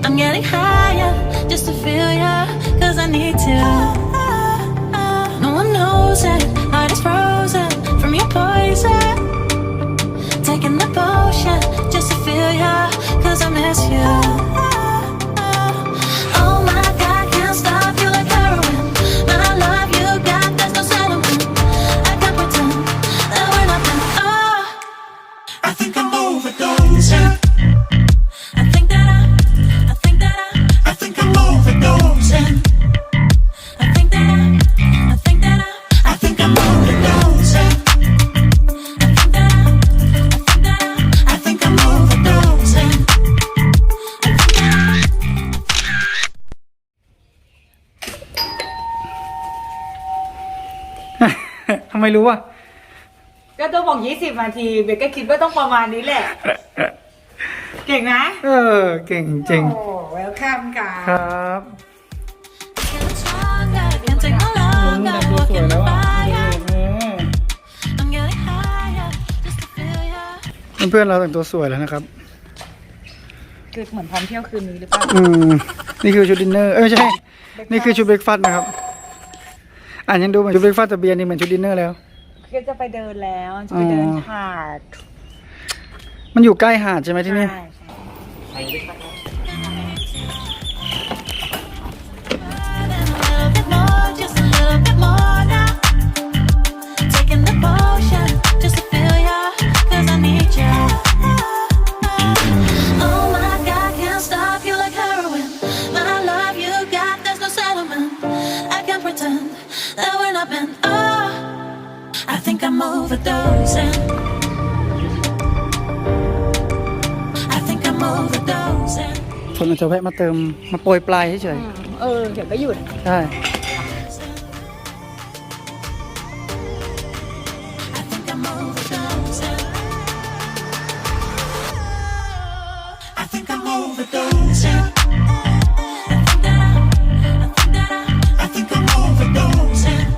I'm getting higher just to feel ya, cause I need to. No one knows it, heart is frozen from your poison. Taking the potion just to feel ya, cause I miss you. Oh my God, can't stop you like heroin. My love you got, there's no settlement. I can't pretend that we're nothing. Oh, I think I'm overdosing. I think that I'm overdosing. I think I'm overdosing.ทำไมรู้อ่ะ ก็ต้องบอก20 นาทีเบกก็คิดว่าต้องประมาณนี้แหละ เก่งนะ เก่งจริง โอ้เวลคัมค่ะ ครับ Can't take no longer ดูสวย walking แล้ the วอ่ะ fire. I'm getting higher just to feel ya. เพื่อนๆเราแต่งตัวสวยแล้วนะครับ คือเหมือนพร้อมเที่ยวคืนนี้หรือเปล่า นี่คือชุดดินเนอร์ไม่ใช่ นี่คือชุดเบรกฟาสต์นะครับยังดูเหมือนชุดเบรกฟาสต์แต่เบียร์นี่เหมือนชุดดินเนอร์แล้ว ก็จะไปเดินแล้วจะไปเดินหาด มันอยู่ใกล้หาดใช่ไหมที่นี่ ใช่ A little bit more, just a little bit more now. Taking the potion just to feel ya, cause I need ya. Oh my God, can't stop you like heroin. My love you got, there's no settlement. I can't pretend that we're not meant. Oh, I think I'm overdosing. I think I'm overdosing. คนอาจจะแวะมาเติมมาโปรยปลายเฉย เดี๋ยวก็หยุด ๆใช่ I think I'm overdosing. I think I'm overdosing. I think I'm overdosing.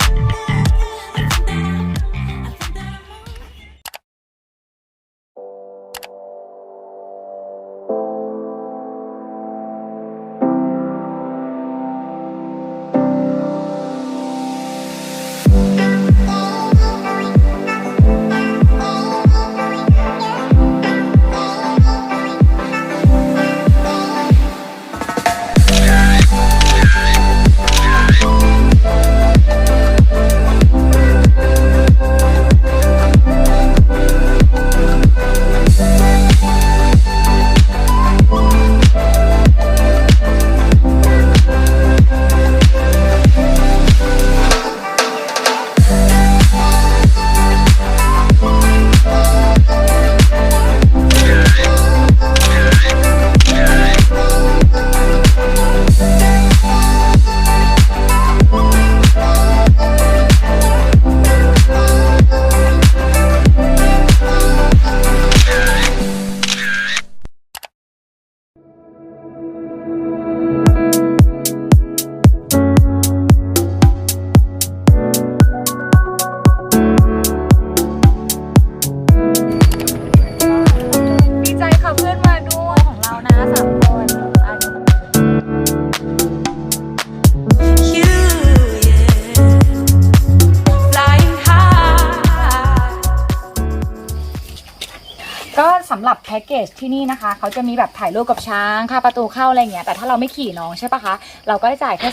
สำหรับแพ็กเกจที่นี่นะคะเขาจะมีแบบถ่ายรูปกับช้างค่าประตูเข้าอะไรเงี้ยแต่ถ้าเราไม่ขี่น้องใช่ปะคะเราก็จ่ายแค่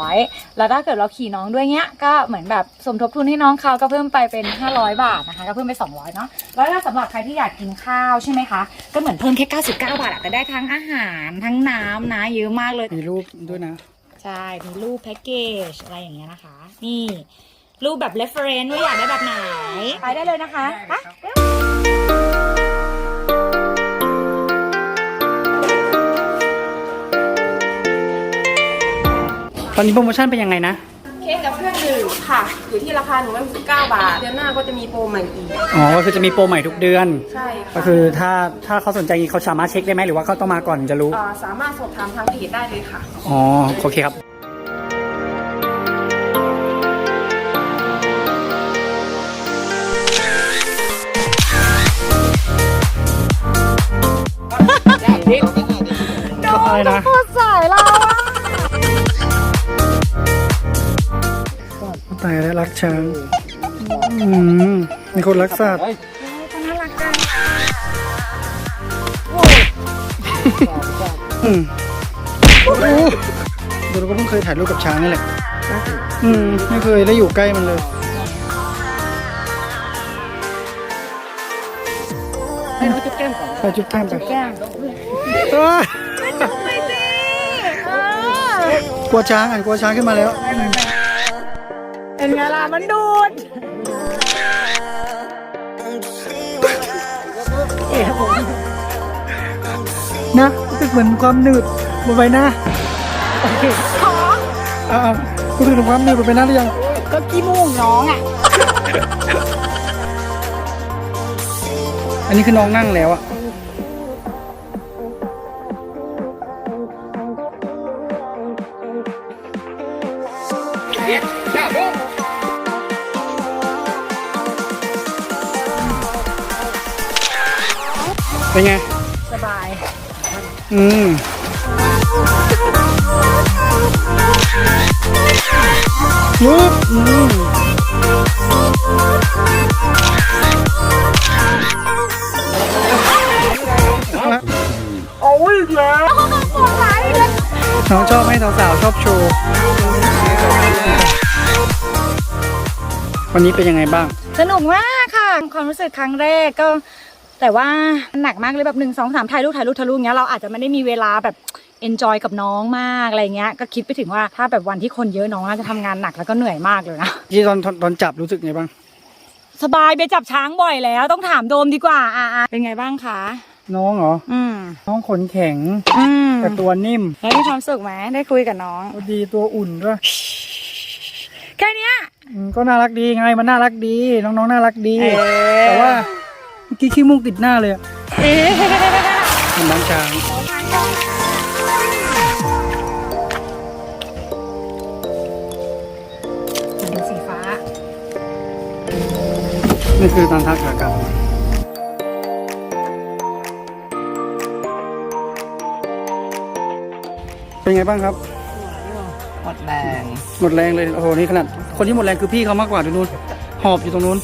300แล้วถ้าเกิดเราขี่น้องด้วยเงี้ยก็เหมือนแบบสมทบทุนให้น้องเขาก็เพิ่มไปเป็น500 บาทนะคะก็เพิ่มไป200เนาะแล้วถ้าสำหรับใครที่อยากกินข้าวใช่ไหมคะก็เหมือนเพิ่มแค่99 บาทแต่ได้ทั้งอาหารทั้งน้ำนะเยอะมากเลย มีรูปด้วยนะ ใช่มีรูปแพ็กเกจอะไรอย่างเงี้ยนะคะนี่รูปแบบ reference ว่าอยากได้แบบไหนไปได้เลยนะคะไป ตอนนี้โปรโมชั่นเป็นยังไงนะ เค้กกับเครื่องดื่มค่ะ อยู่ที่ราคา169 บาท เดือนหน้าก็จะมีโปรใหม่อีก ก็คือจะมีโปรใหม่ทุกเดือน ใช่ค่ะ ก็คือถ้าเขาสนใจเขาสามารถเช็คได้ไหมหรือว่าเขาต้องมาก่อนจะรู้ สามารถสอบถามทางเพจได้เลยค่ะ โอเคครับ อะไรนะ โคตรสายเราอะ ตายแล้วรักช้างมีคนรักสัตว์ น่ารักจัง โอ้โหเดี๋ยวเราก็เพิ่งเคยถ่ายรูปกับช้างนี่แหละไม่เคยได้อยู่ใกล้มันเลยไปจุ๊บแก้มก่อนไปจุ๊บแก้มไป แก้ม กลัวช้างกลัวช้างขึ้นมาแล้ว เป็นไงล่ะมันดูด นะรู้สึกเหมือนความหนืดบนใบหน้ารู้สึกถึงความหนืดบนใบหน้าหรือยัง ก็ขี้มูกน้องอ่ะ อันนี้คือน้องนั่งแล้วอะเป็นไง สบาย ยุบโอ้ยแล้วน้องชอบให้สาวๆชอบโชว์ วันนี้เป็นยังไงบ้าง สนุกมากค่ะ ความรู้สึกครั้งแรกก็ แต่ว่าหนักมากเลยแบบ1 2 3ถ่ายรูปอย่างเงี้ยเราอาจจะไม่ได้มีเวลาแบบเอนจอยกับน้องมากอะไรเงี้ยก็คิดไปถึงว่าถ้าแบบวันที่คนเยอะน้องน่าจะทำงานหนักแล้วก็เหนื่อยมากเลยนะ ที่ตอนจับรู้สึกไงบ้าง สบายไปจับช้างบ่อยแล้วต้องถามโดมดีกว่าเป็นไงบ้างคะ น้องเหรอ น้องขนแข็งแต่ตัวนิ่ม แล้วมีความสุขไหมได้คุยกับน้อง ดีตัวอุ่นด้วย แค่เนี้ย ก็น่ารักดีไงมันน่ารักดีน้องๆน่ารักดี แต่ว่าเมื่อกี้ขี้มูกติดหน้าเลยเห็นน้องช้างเป็นสีฟ้า นี่คือตอนทักขากลับเป็นไงบ้างครับ หมดแรง หมดแรงเลยโอ้โหนี่ขนาดคนที่หมดแรงคือพี่เขามากกว่าตรงนู้นหอบอยู่ตรงนู้น